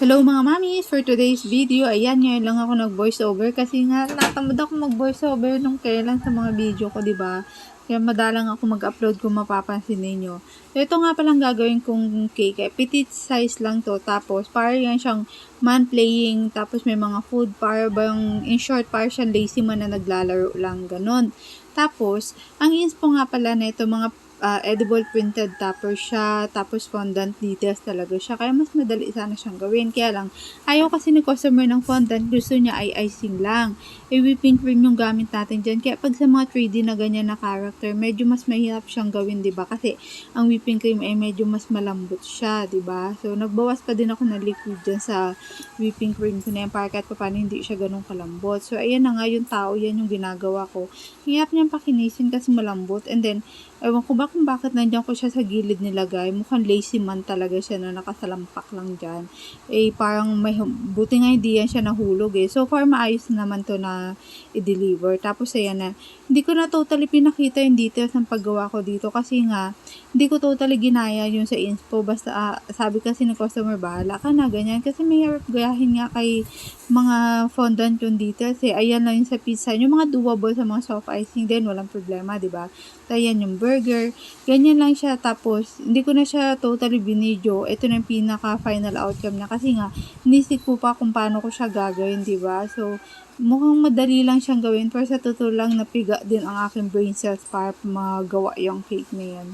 Hello mga mamis! For today's video, ayan, ngayon lang ako nag-voice over kasi nga natamad ako mag-voice over nung kailan sa mga video ko, diba? Kaya madalang ako mag-upload kung mapapansin ninyo. So, ito nga palang gagawin kong cake. Petite size lang to. Tapos, para yan siyang man playing. Tapos, may mga food. Para bang, in short, para siyang lazy man na naglalaro lang. Ganon. Tapos, ang inspo nga pala na ito, mga edible printed topper siya, tapos fondant details talaga siya, kaya mas madali sana siyang gawin. Kaya lang, ayaw kasi ni customer ng fondant, gusto niya ay icing lang. Whipping cream yung gamit natin dyan, kaya pag sa mga 3D na ganyan na character, medyo mas mahirap siyang gawin, diba? Kasi ang whipping cream ay medyo mas malambot siya, diba? So, nagbawas pa din ako ng liquid dyan sa whipping cream ko na yan, para kahit pa paano hindi siya ganun kalambot. So, ayan na nga yung tao, yan yung ginagawa ko. Hirap niyang pakinisin kasi malambot, and then, ewan ko ba kung bakit nandiyan ko siya sa gilid nilagay. Mukhang lazy man talaga siya na nakasalampak lang dyan. Eh, parang may, buti nga hindi yan siya nahulog eh. So far, maayos naman to na i-deliver. Tapos, ayan na. Hindi ko na totally pinakita yung details ng paggawa ko dito kasi nga, hindi ko totally ginaya yung sa inspo. Basta, sabi kasi ni customer, bahala ka na, ganyan. Kasi may hirap gayahin nga kay mga fondant yung details eh. Ayan lang yung sa pizza. Yung mga doable sa mga soft icing din, walang problema, diba? So, ayan yung burger. Ganyan lang siya. Tapos, hindi ko na siya totally binidyo. Ito na yung pinaka-final outcome niya. Kasi nga, nisip ko pa kung paano ko siya gagawin, diba? So, mukhang madali lang siyang gawin. Pero sa totoo lang, napiga din ang aking brain cells para magawa yung cake na yan.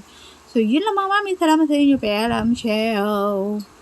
So, yun lang mga mami. Salamat sa inyo. Pealam, ciao!